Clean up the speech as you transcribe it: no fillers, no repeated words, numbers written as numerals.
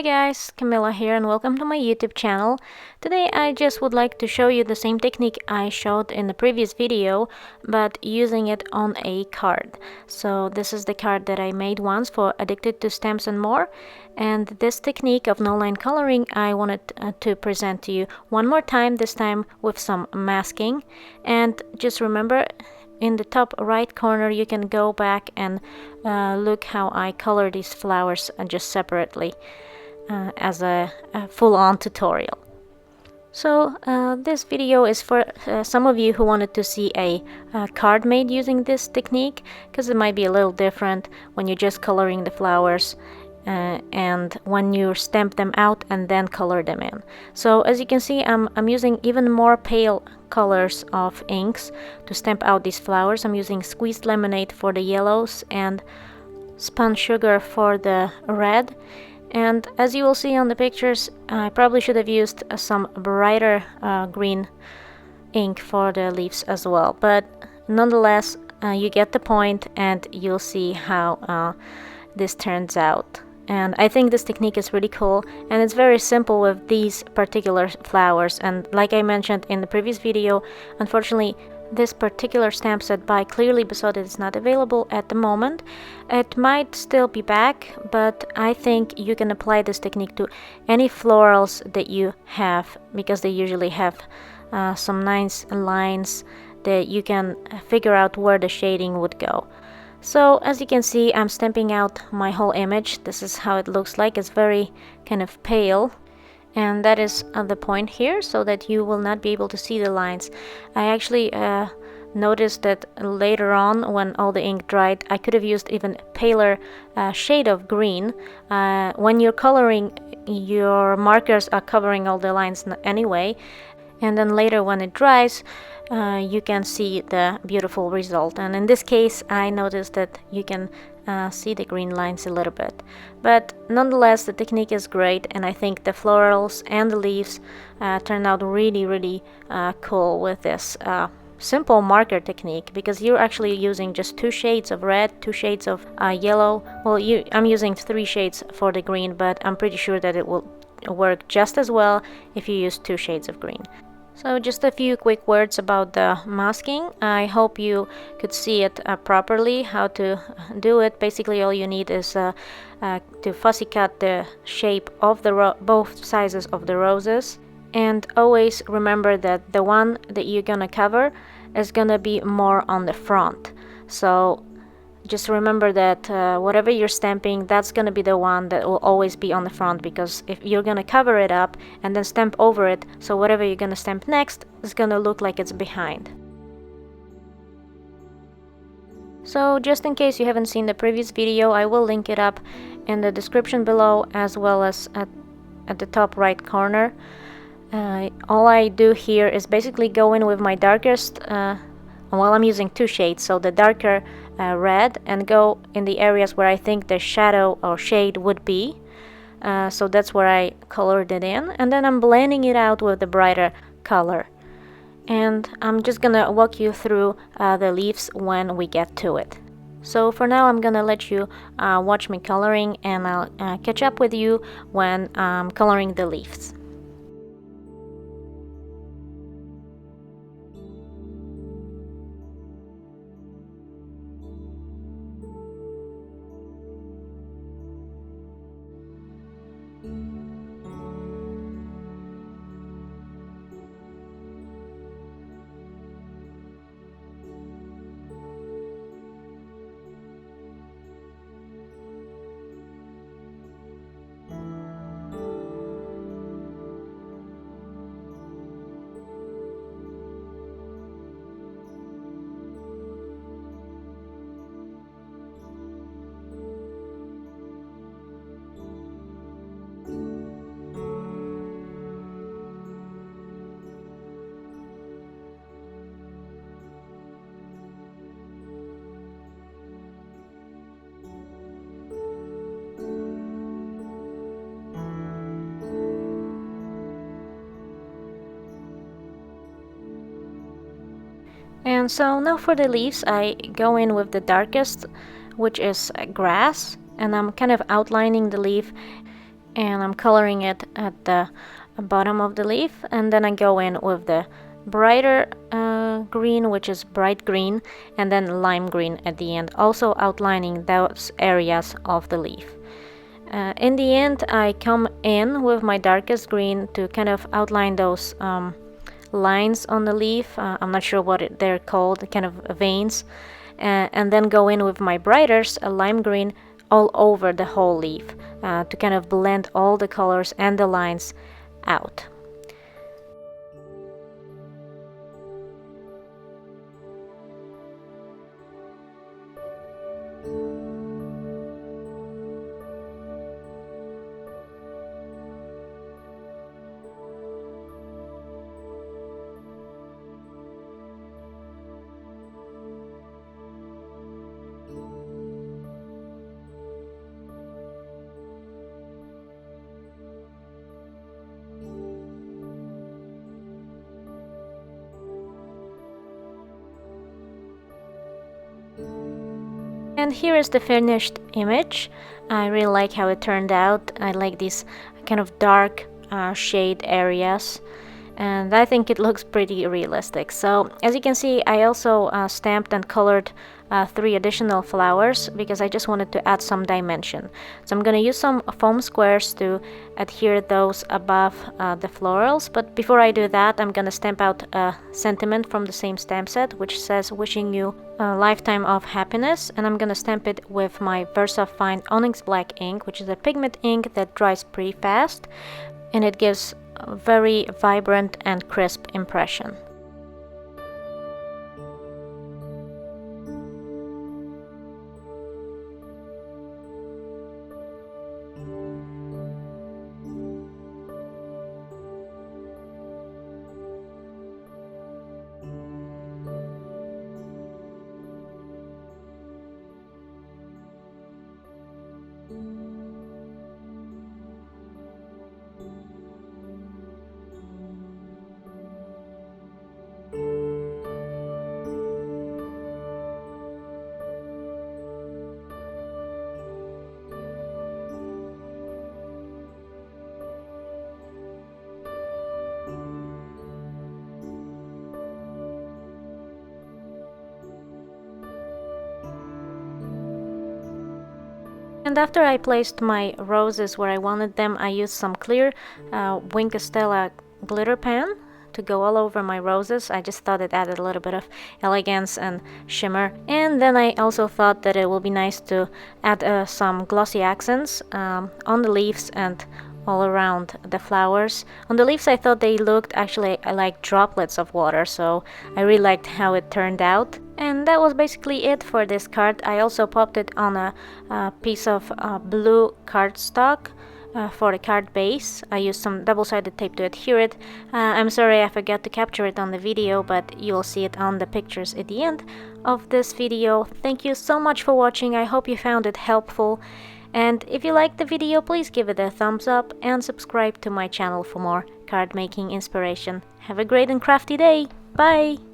Hi guys, Camilla here and welcome to my YouTube channel. Today I just would like to show you the same technique I showed in the previous video, but using it on a card. So this is the card that I made once for Addicted to Stamps and More, and this technique of no line coloring I wanted to present to you one more time, this time with some masking. And just remember, in the top right corner you can go back and look how I color these flowers just separately as a full-on tutorial. So this video is for some of you who wanted to see a card made using this technique, because it might be a little different when you're just coloring the flowers and when you stamp them out and then color them in. So as you can see, I'm using even more pale colors of inks to stamp out these flowers. I'm using squeezed lemonade for the yellows and spun sugar for the red. And as you will see on the pictures, I probably should have used some brighter green ink for the leaves as well, but nonetheless you get the point and you'll see how this turns out. And I think this technique is really cool, and it's very simple with these particular flowers. And like I mentioned in the previous video, unfortunately this particular stamp set by Clearly Besotted is not available at the moment. It might still be back, but I think you can apply this technique to any florals that you have, because they usually have some nice lines that you can figure out where the shading would go. So as you can see, I'm stamping out my whole image. This is how it looks like. It's very kind of pale, and that is the point here, so that you will not be able to see the lines. I actually noticed that later on, when all the ink dried, I could have used even paler shade of green. When you're coloring, your markers are covering all the lines anyway, and then later when it dries, you can see the beautiful result. And in this case I noticed that you can see the green lines a little bit, but nonetheless the technique is great, and I think the florals and the leaves turned out really cool with this simple marker technique, because you're actually using just 2 shades of red, 2 shades of yellow. Well, I'm using 3 shades for the green, but I'm pretty sure that it will work just as well if you use 2 shades of green. So just a few quick words about the masking. I hope you could see it properly, how to do it. Basically all you need is to fussy cut the shape of the both sizes of the roses, and always remember that the one that you're gonna cover is gonna be more on the front. So just remember that whatever you're stamping, that's gonna be the one that will always be on the front, because if you're gonna cover it up and then stamp over it, so whatever you're gonna stamp next is gonna look like it's behind. So just in case you haven't seen the previous video, I will link it up in the description below, as well as at the top right corner. All I do here is basically go in with my darkest, well, I'm using 2 shades, so the darker red, and go in the areas where I think the shadow or shade would be. So that's where I colored it in, and then I'm blending it out with the brighter color. And I'm just gonna walk you through the leaves when we get to it. So for now I'm gonna let you watch me coloring, and I'll catch up with you when I'm coloring the leaves. And so now for the leaves, I go in with the darkest, which is grass, and I'm kind of outlining the leaf and I'm coloring it at the bottom of the leaf, and then I go in with the brighter green, which is bright green, and then lime green at the end, also outlining those areas of the leaf. In the end, I come in with my darkest green to kind of outline those lines on the leaf. I'm not sure what they're called, kind of veins, and then go in with my brightest lime green all over the whole leaf to kind of blend all the colors and the lines out. And here is the finished image. I really like how it turned out. I like these kind of dark shade areas, and I think it looks pretty realistic. So as you can see, I also stamped and colored 3 additional flowers because I just wanted to add some dimension. So I'm going to use some foam squares to adhere those above the florals, but before I do that, I'm going to stamp out a sentiment from the same stamp set, which says wishing you a lifetime of happiness, and I'm going to stamp it with my VersaFine Onyx Black ink, which is a pigment ink that dries pretty fast, and it gives a very vibrant and crisp impression. And after I placed my roses where I wanted them, I used some clear Wink Stella glitter pen to go all over my roses. I just thought it added a little bit of elegance and shimmer. And then I also thought that it would be nice to add some glossy accents on the leaves and all around the flowers. On the leaves I thought they looked actually like droplets of water, so I really liked how it turned out. And that was basically it for this card. I also popped it on a piece of blue cardstock for the card base. I used some double-sided tape to adhere it. I'm sorry I forgot to capture it on the video, but you'll see it on the pictures at the end of this video. Thank you so much for watching. I hope you found it helpful. And if you liked the video, please give it a thumbs up and subscribe to my channel for more card making inspiration. Have a great and crafty day. Bye!